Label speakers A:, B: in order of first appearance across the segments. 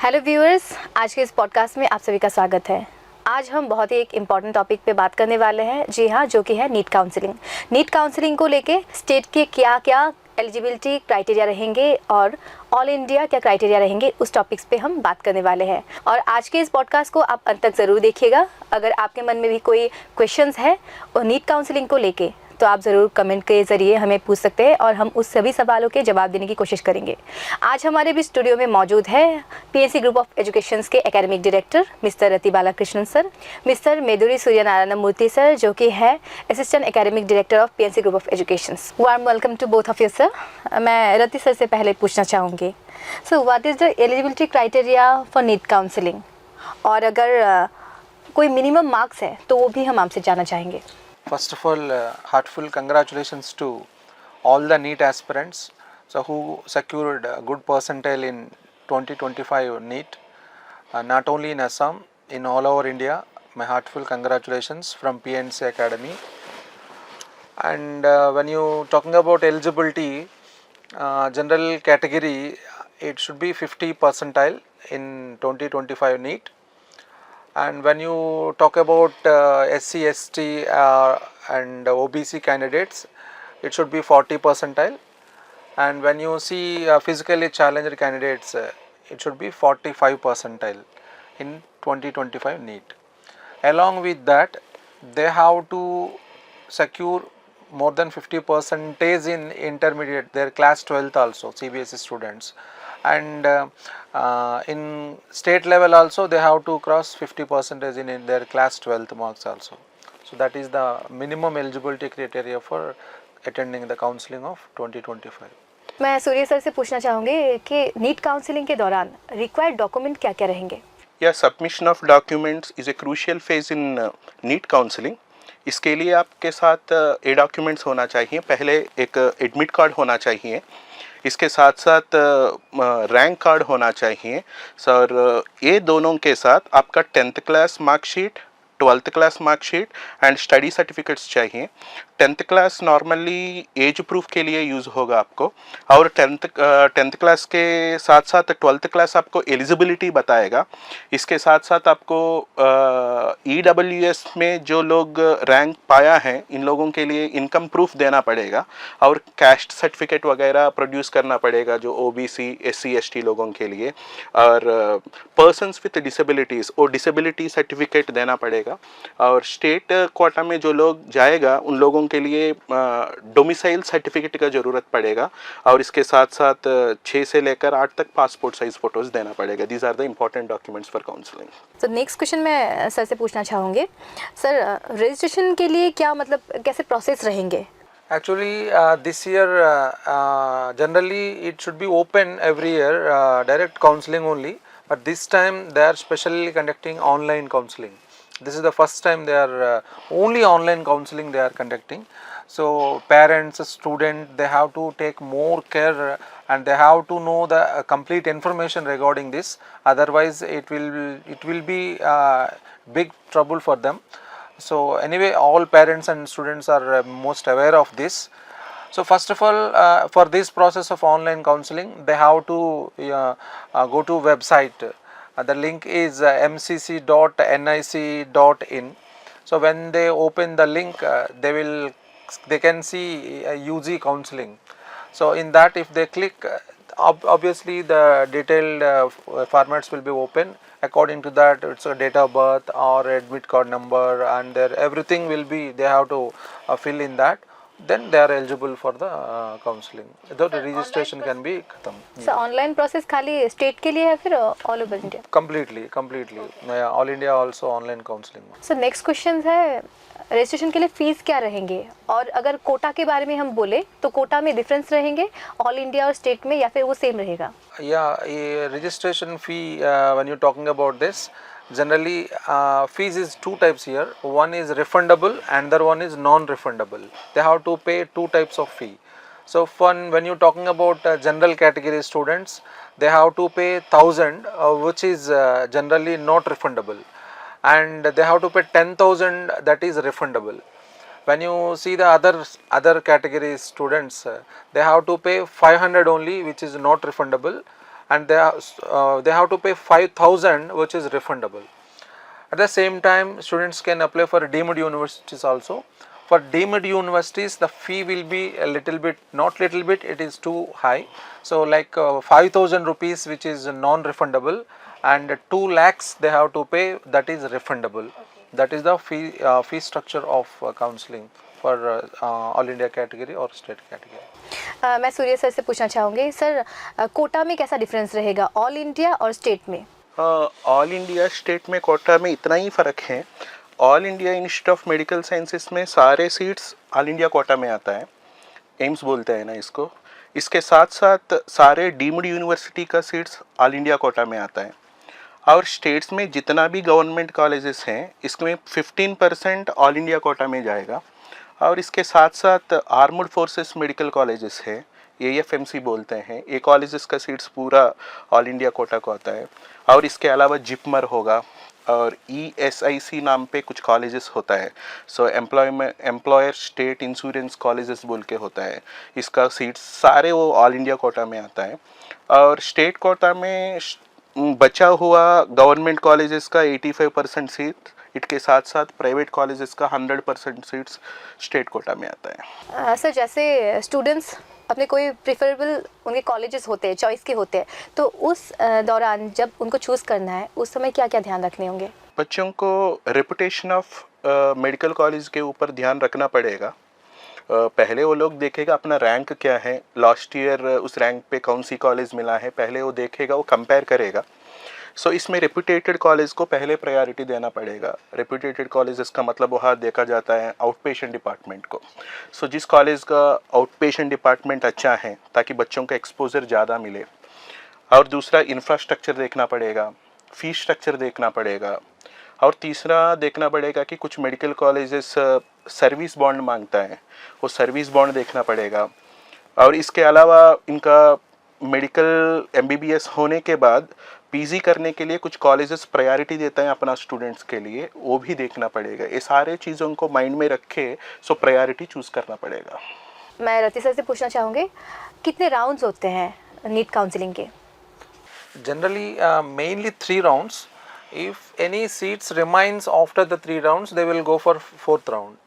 A: Hello viewers, आज के इस पॉडकास्ट में आप सभी का स्वागत है। आज हम बहुत ही एक इम्पॉर्टेंट टॉपिक पे बात करने वाले हैं। जी हाँ, जो कि है नीट काउंसलिंग। नीट काउंसलिंग को लेके स्टेट के क्या क्या एलिजिबिलिटी क्राइटेरिया रहेंगे और ऑल इंडिया क्या क्राइटेरिया रहेंगे, उस टॉपिक्स पे हम बात करने वाले हैं। और आज के इस पॉडकास्ट को आप अंत तक ज़रूर देखिएगा। अगर आपके मन में भी कोई क्वेश्चंस है और नीट काउंसलिंग को लेके, तो आप ज़रूर कमेंट के ज़रिए हमें पूछ सकते हैं और हम उस सभी सवालों के जवाब देने की कोशिश करेंगे। आज हमारे भी स्टूडियो में मौजूद है पीएनसी ग्रुप ऑफ एजुकेशन के academic director mister Rati Balakrishnan sir, mister Meduri Suryanarayana Murthy sir, जो कि है assistant academic director of PNC group of education. Warm welcome to both of you sir. मैं रति सर से पहले पूछना चाहूँगी, so what is the eligibility criteria for NEET counselling, और अगर कोई मिनिमम मार्क्स है तो वो भी हम आपसे जानना चाहेंगे।
B: First of all, heartfelt congratulations to all the NEET aspirants who secured a good percentile in 2025 NEET, not only in Assam, in all over India. My heartfelt congratulations from PNC Academy. And when you talking about eligibility, general category, it should be 50 percentile in 2025 NEET. And when you talk about SC, ST and OBC candidates, it should be 40 percentile. And when you see physically challenged candidates, it should be 45 percentile in 2025 NEET. Along with that, they have to secure more than 50 percentage in intermediate, their class 12th also, CBSE students. And in state level also they have to cross 50 percentage in their class 12th marks also. So that is the minimum eligibility criteria for attending the counseling of 2025.
A: मैं सूर्य sir से पूछना चाहूँगी कि NEET counselling के दौरान required document क्या क्या रहेंगे।
C: या submission of documents is a crucial phase in NEET counselling. इसके लिए आपके साथ ए डॉक्यूमेंट्स होना चाहिए। पहले एक एडमिट कार्ड होना चाहिए, इसके साथ साथ रैंक कार्ड होना चाहिए सर। ये दोनों के साथ आपका 10th class marksheet, 12th class marksheet and study certificates चाहिए। 10th class normally as proof के लिए यूज़ होगा आपको, और 10th क्लास के साथ साथ 12th क्लास आपको एलिजिबिलिटी बताएगा। इसके साथ साथ आपको EWS में जो लोग रैंक पाया है, इन लोगों के लिए इनकम प्रूफ देना पड़ेगा और कैस्ट सर्टिफिकेट वगैरह प्रोड्यूस करना पड़ेगा जो OBC SC ST लोगों के लिए। और पर्सन्स विथ डिसेबिलिटीज़ वो डिसेबिलिटी सर्टिफिकेट देना पड़ेगा। और स्टेट कोटा में जो लोग जाएगा उन लोगों के लिए डोमिसाइल सर्टिफिकेट का ज़रूरत पड़ेगा, और इसके साथ साथ 6 से लेकर 8 तक पासपोर्ट साइज फ़ोटोज़ देना पड़ेगा। These are the important documents for counselling.
A: तो नेक्स्ट क्वेश्चन मैं सर से पूछना चाहूँगी, सर रजिस्ट्रेशन के लिए क्या मतलब कैसे प्रोसेस रहेंगे?
B: Actually, this year generally it should be open every year, direct counseling only, but this time they are specially conducting online counseling. This is the first time they are only online counseling they are conducting. So parents, students, they have to take more care and they have to know the complete information regarding this. Otherwise it will be big trouble for them. So anyway, all parents and students are most aware of this. So first of all, for this process of online counseling, they have to go to website. The link is mcc.nic.in. So when they open the link, they can see UG counseling. So in that, if they click, obviously the detailed formats will be open. According to that, it's a date of birth or admit card number, and their everything will be, they have to fill in that. Then they are eligible for the counseling. The registration can be khatam.
A: Sir online process खाली state के लिए है फिर all over India?
B: Completely. All India also online counseling.
A: Sir next question है, registration के लिए fees क्या रहेंगे, और अगर कोटा के बारे में हम बोले तो कोटा में डिफरेंस रहेंगे ऑल इंडिया और स्टेट में, या फिर वो सेम रहेगा?
B: Yeah, registration fee, when you're talking about this, generally fees is two types here. One is refundable and the other one is non-refundable. They have to pay two types of fee. So when you're talking about general category students, they have to pay 1,000, which is generally not refundable, and they have to pay 10,000, that is refundable. When you see the other category students, they have to pay 500 only, which is not refundable, and they have to pay 5,000, which is refundable. At the same time, students can apply for deemed universities also. For deemed universities, the fee will be a little bit, not little bit, it is too high. So like 5,000 rupees, which is non-refundable, and 2 lakhs they have to pay, that is refundable. That is the fee structure of counseling for all India category or state category.
A: मैं सूर्य sir से पूछना चाहूँगी sir, Kota में कैसा difference रहेगा all India और state में?
C: All India state में कोटा में इतना ही फ़र्क है। All India institute of medical sciences में सारे सीट्स ऑल इंडिया कोटा में आता है, एम्स बोलते हैं ना इसको। इसके साथ साथ सारे डीम्ड यूनिवर्सिटी का सीट्स ऑल इंडिया कोटा में आता है। और स्टेट्स में जितना भी गवर्नमेंट कॉलेजेस हैं, इसमें 15% ऑल इंडिया कोटा में जाएगा। और इसके साथ साथ आर्मड फोर्सेस मेडिकल कॉलेजेस है, AFMC बोलते हैं, ये कॉलेजेस का सीट्स पूरा ऑल इंडिया कोटा को आता है। और इसके अलावा जिपमर होगा और ESIC नाम पे कुछ कॉलेजेस होता है, सो एम्प्लॉयर स्टेट इंश्योरेंस कॉलेजेस बोल के होता है, इसका सीट्स सारे वो ऑल इंडिया कोटा में आता है। और स्टेट कोटा में बचा हुआ गवर्नमेंट कॉलेजेस का 85% सीट, इसके साथ साथ प्राइवेट कॉलेजेस का 100% सीट्स स्टेट कोटा में आता है।
A: सर जैसे स्टूडेंट्स अपने कोई प्रिफरेबल उनके कॉलेजेस होते हैं, चॉइस के होते हैं, तो उस दौरान जब उनको चूज़ करना है उस समय क्या क्या ध्यान रखने होंगे?
C: बच्चों को रेपुटेशन ऑफ मेडिकल कॉलेज के ऊपर ध्यान रखना पड़ेगा। पहले वो लोग देखेगा अपना रैंक क्या है, लास्ट ईयर उस रैंक पे कौन सी कॉलेज मिला है, पहले वो देखेगा, वो कंपेयर करेगा। सो इसमें रेपुटेटेड कॉलेज को पहले प्रायोरिटी देना पड़ेगा। रेपुटेटेड कॉलेजेस का मतलब वहाँ देखा जाता है आउट पेशेंट डिपार्टमेंट को। सो जिस कॉलेज का आउट पेशेंट डिपार्टमेंट अच्छा है ताकि बच्चों का एक्सपोजर ज़्यादा मिले। और दूसरा इंफ्रास्ट्रक्चर देखना पड़ेगा, फीस स्ट्रक्चर देखना पड़ेगा। और तीसरा देखना पड़ेगा कि कुछ मेडिकल कॉलेजेस सर्विस बॉन्ड मांगता है, वो सर्विस बॉन्ड देखना पड़ेगा। और इसके अलावा इनका मेडिकल MBBS होने के बाद PG करने के लिए कुछ कॉलेजेस प्रायोरिटी देता है अपना स्टूडेंट्स के लिए, वो भी देखना पड़ेगा। ये सारे चीज़ों को माइंड में रखे सो प्रायोरिटी चूज़ करना पड़ेगा।
A: मैं रति सर से पूछना चाहूँगी, कितने राउंड्स होते हैं नीट काउंसलिंग के?
B: Generally, mainly 3 rounds. If any seats remains after the 3 rounds, they will go for 4th round.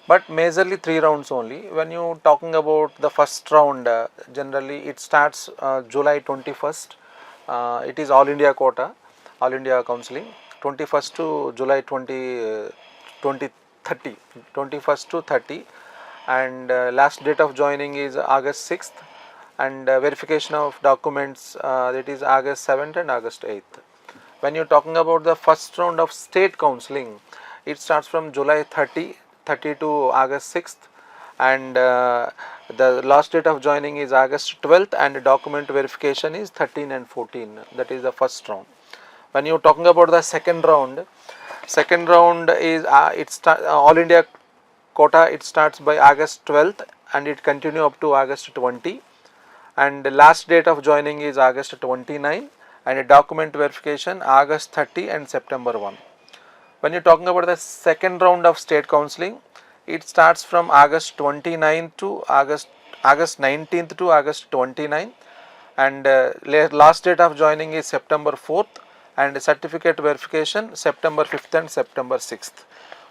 B: But majorly 3 rounds only. When you talking about the first round, generally it starts July 21st. It is all India quota, all India counseling. 21st to July 2030, 21st to 30, and last date of joining is August 6th, and verification of documents that is August 7th and August 8th. When you are talking about the first round of state counseling, it starts from July 30 to August 6th, and the last date of joining is August 12th, and document verification is 13 and 14. That is the first round. When you are talking about the second round is all India quota. It starts by August 12th and it continue up to August 20, and the last date of joining is August 29, and a document verification August 30 and September 1. When you are talking about the second round of state counseling, it starts from August 29th to August 19th to August 29, and last date of joining is September 4th, and certificate verification September 5th and September 6th.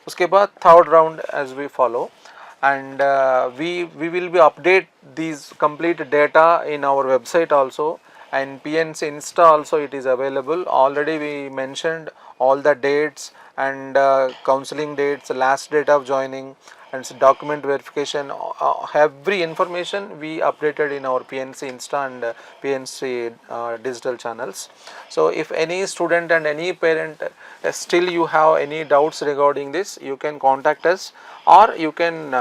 B: उसके बाद third round as we follow, and we will be update these complete data in our website also, and PNC Insta also it is available. Already we mentioned all the dates and counseling dates, last date of joining, and document verification, every information we updated in our PNC Insta and PNC digital channels. So if any student and any parent still you have any doubts regarding this, you can contact us, or you can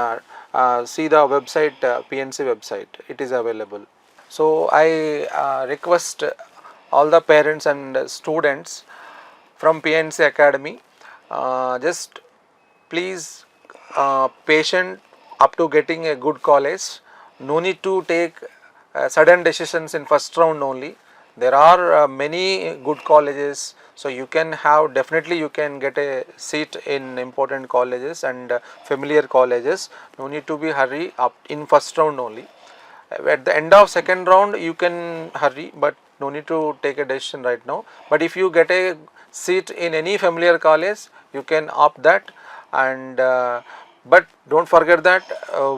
B: see the website, PNC website, it is available. So I request all the parents and students from PNC Academy, just please patient up to getting a good college. No need to take sudden decisions in first round only. There are many good colleges, so you can have, definitely you can get a seat in important colleges and familiar colleges. No need to be hurry up in first round only. At the end of second round you can hurry, but no need to take a decision right now. But if you get a seat in any familiar college, you can opt that. And but don't forget that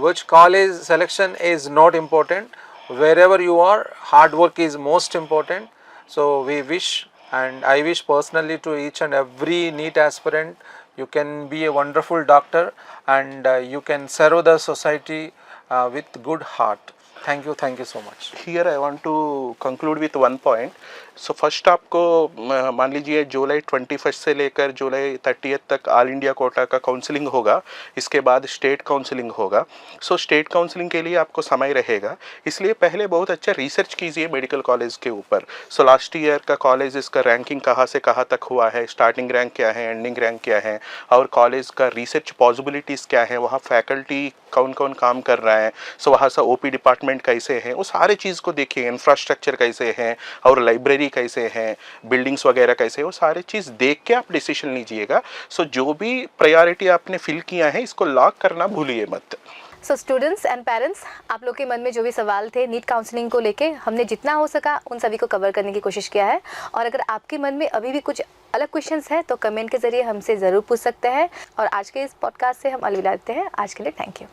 B: which college selection is not important. Wherever you are, hard work is most important. So we wish, and I wish personally to each and every NEET aspirant, you can be a wonderful doctor, and you can serve the society with good heart. Thank you so much.
C: Here I want to conclude with one point. So first आपको मान लीजिए जुलाई 21 से लेकर जुलाई 30 तक all India quota का counselling होगा, इसके बाद स्टेट काउंसलिंग होगा. सो स्टेट काउंसलिंग के लिए आपको समय रहेगा, इसलिए पहले बहुत अच्छा रिसर्च कीजिए मेडिकल कॉलेज के ऊपर. सो लास्ट ईयर का कॉलेज इसका रैंकिंग कहाँ से कहाँ तक हुआ है, स्टार्टिंग रैंक क्या है, एंडिंग रैंक क्या है, और कॉलेज का रिसर्च पॉसिबिलिटीज़ क्या है, वहाँ फैकल्टी कौन कौन काम कर रहा है, सो वहाँ से ओपी डिपार्टमेंट कैसे हैं, वो सारे चीज़ को देखिए. इंफ्रास्ट्रक्चर कैसे हैं और लाइब्रेरी कैसे हैं, बिल्डिंग्स वगैरह कैसे हैं, वो सारे चीज़ देख के आप डिसीजन लीजिएगा. सो जो भी प्रायोरिटी आपने फिल किया है इसको लॉक करना भूलिए मत.
A: सो स्टूडेंट्स एंड पेरेंट्स, आप लोग के मन में जो भी सवाल थे नीट काउंसलिंग को लेके, हमने जितना हो सका उन सभी को कवर करने की कोशिश किया है. और अगर आपके मन में अभी भी कुछ अलग क्वेश्चंस हैं तो कमेंट के ज़रिए हमसे ज़रूर पूछ सकते हैं. और आज के इस पॉडकास्ट से हम अलविदा लेते हैं. आज के लिए थैंक यू.